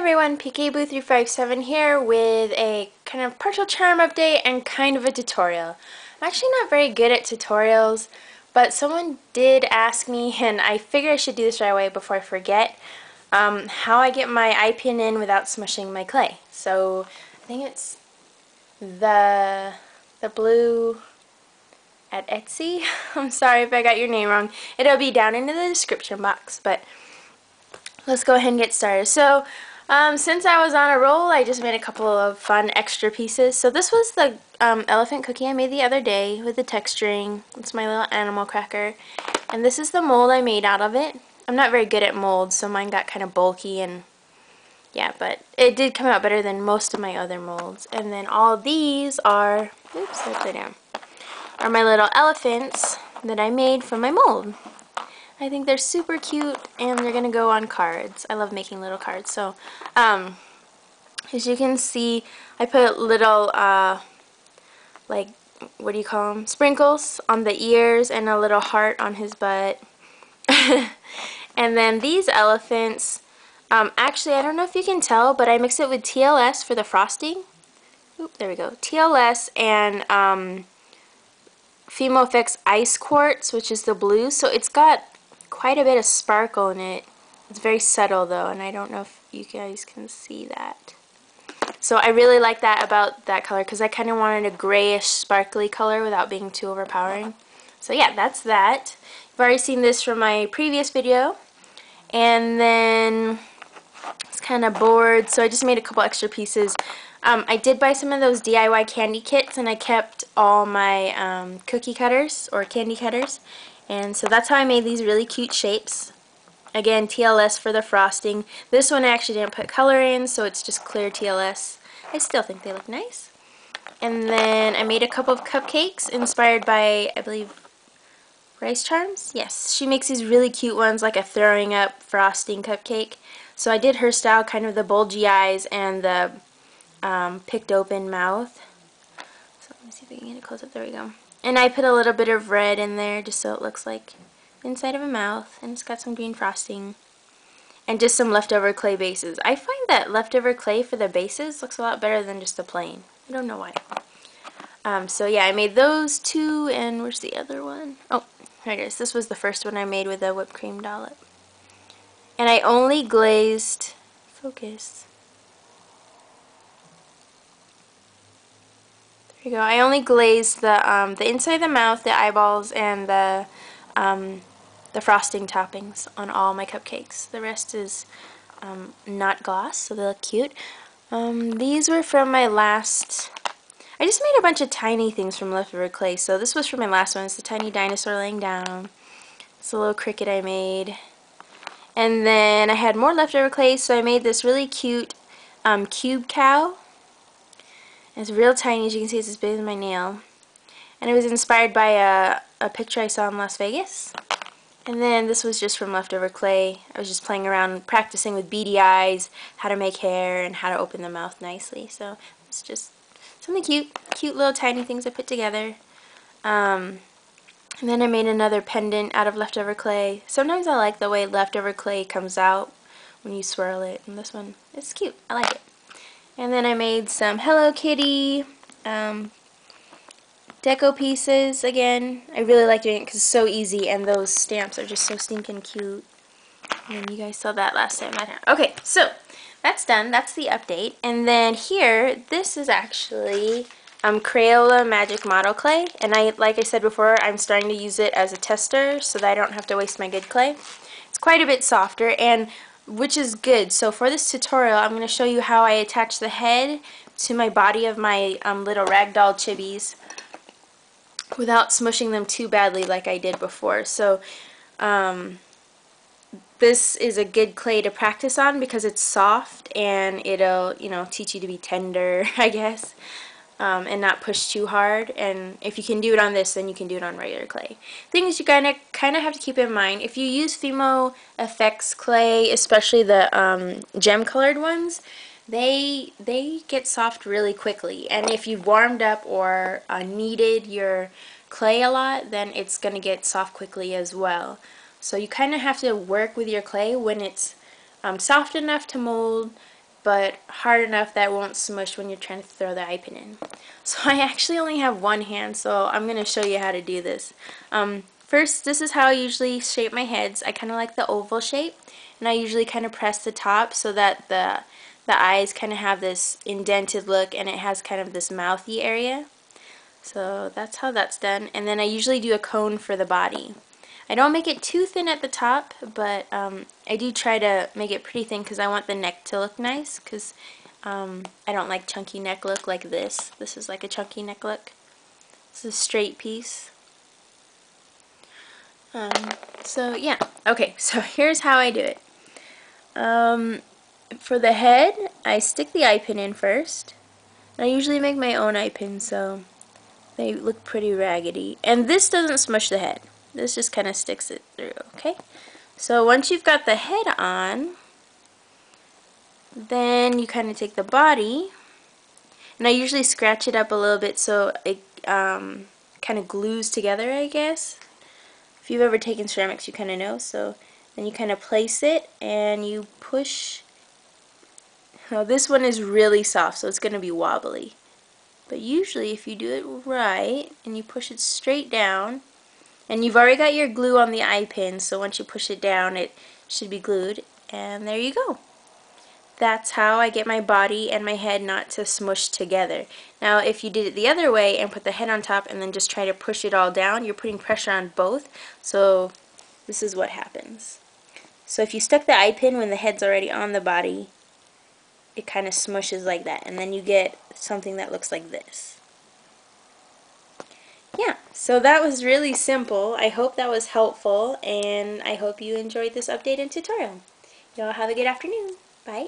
everyone, PKBlu357 here with a kind of partial charm update and kind of a tutorial. I'm actually not very good at tutorials, but someone did ask me, and I figured I should do this right away before I forget, how I get my eye pin in without smushing my clay. So I think it's TheBlu at Etsy. I'm sorry if I got your name wrong. It'll be down in the description box, but let's go ahead and get started. So, since I was on a roll, I just made a couple of fun extra pieces. So this was the elephant cookie I made the other day with the texturing. It's my little animal cracker. And this is the mold I made out of it. I'm not very good at molds, so mine got kind of bulky and yeah, but it did come out better than most of my other molds. And then all these are, oops, upside down, are my little elephants that I made from my mold. I think they're super cute, and they're going to go on cards. I love making little cards. So, as you can see, I put little, like, what do you call them? Sprinkles on the ears and a little heart on his butt. And then these elephants, actually, I don't know if you can tell, but I mixed it with TLS for the frosting. Oop, there we go. TLS and Fimo Effects Ice Quartz, which is the blue. So it's got quite a bit of sparkle in it. It's very subtle though, and I don't know if you guys can see that. So I really like that about that color because I kind of wanted a grayish sparkly color without being too overpowering. So yeah, that's that. You've already seen this from my previous video. And then it's kind of bored, so I just made a couple extra pieces. I did buy some of those DIY candy kits, and I kept all my cookie cutters or candy cutters. And so that's how I made these really cute shapes. Again, TLS for the frosting. This one I actually didn't put color in, so it's just clear TLS. I still think they look nice. And then I made a couple of cupcakes inspired by, I believe, Rice Charms? Yes, she makes these really cute ones, like a throwing up frosting cupcake. So I did her style, kind of the bulgy eyes and the picked open mouth. So let me see if I can get it close up. There we go. And I put a little bit of red in there just so it looks like the inside of a mouth. And it's got some green frosting. And just some leftover clay bases. I find that leftover clay for the bases looks a lot better than just the plain. I don't know why. So yeah, I made those two, and where's the other one? Oh, here it is. This was the first one I made with a whipped cream dollop. And I only glazed, focus. There you go. I only glazed the inside of the mouth, the eyeballs, and the frosting toppings on all my cupcakes. The rest is not gloss, so they look cute. These were from my last, I just made a bunch of tiny things from leftover clay. So this was from my last one. It's the tiny dinosaur laying down. It's a little cricket I made. And then I had more leftover clay, so I made this really cute cube cow. It's real tiny, as you can see. It's as big as my nail. And it was inspired by a picture I saw in Las Vegas. And then this was just from leftover clay. I was just playing around, practicing with beady eyes, how to make hair, and how to open the mouth nicely. So it's just something cute. Cute little tiny things I put together. And then I made another pendant out of leftover clay. Sometimes I like the way leftover clay comes out when you swirl it. And this one, it's cute. I like it. And then I made some Hello Kitty deco pieces again. I really like doing it because it's so easy, and those stamps are just so stinking cute. And you guys saw that last time. Okay, so that's done. That's the update. And then here, this is actually Crayola Magic Model Clay. And like I said before, I'm starting to use it as a tester so that I don't have to waste my good clay. It's quite a bit softer, and which is good. So for this tutorial, I'm going to show you how I attach the head to my body of my little ragdoll chibis without smushing them too badly like I did before. So this is a good clay to practice on because it's soft, and it'll, you know, teach you to be tender, I guess, and not push too hard. And if you can do it on this, then you can do it on regular clay. Things you kind of have to keep in mind: if you use Fimo Effects clay, especially the gem colored ones, they get soft really quickly. And if you've warmed up or kneaded your clay a lot, then it's going to get soft quickly as well. So you kind of have to work with your clay when it's soft enough to mold, but hard enough that it won't smush when you're trying to throw the eye pin in. So I actually only have one hand, so I'm going to show you how to do this. First, this is how I usually shape my heads. I kind of like the oval shape, and I usually kind of press the top so that the eyes kind of have this indented look, and it has kind of this mouthy area. So that's how that's done. And then I usually do a cone for the body. I don't make it too thin at the top, but I do try to make it pretty thin because I want the neck to look nice, because I don't like chunky neck look like this. This is like a chunky neck look. It's a straight piece. So yeah, okay, so here's how I do it. For the head, I stick the eye pin in first. I usually make my own eye pin, so they look pretty raggedy. And this doesn't smush the head. This just kind of sticks it through, okay? So once you've got the head on, then you kind of take the body, and I usually scratch it up a little bit so it kind of glues together, I guess. If you've ever taken ceramics, you kind of know. So then you kind of place it and you push. Now this one is really soft, so it's going to be wobbly. But usually if you do it right and you push it straight down, and you've already got your glue on the eye pin, so once you push it down it should be glued, and there you go. That's how I get my body and my head not to smush together. Now if you did it the other way and put the head on top and then just try to push it all down, you're putting pressure on both, so this is what happens. So if you stuck the eye pin when the head's already on the body, it kind of smushes like that, and then you get something that looks like this. Yeah, so that was really simple. I hope that was helpful, and I hope you enjoyed this update and tutorial. Y'all have a good afternoon. Bye.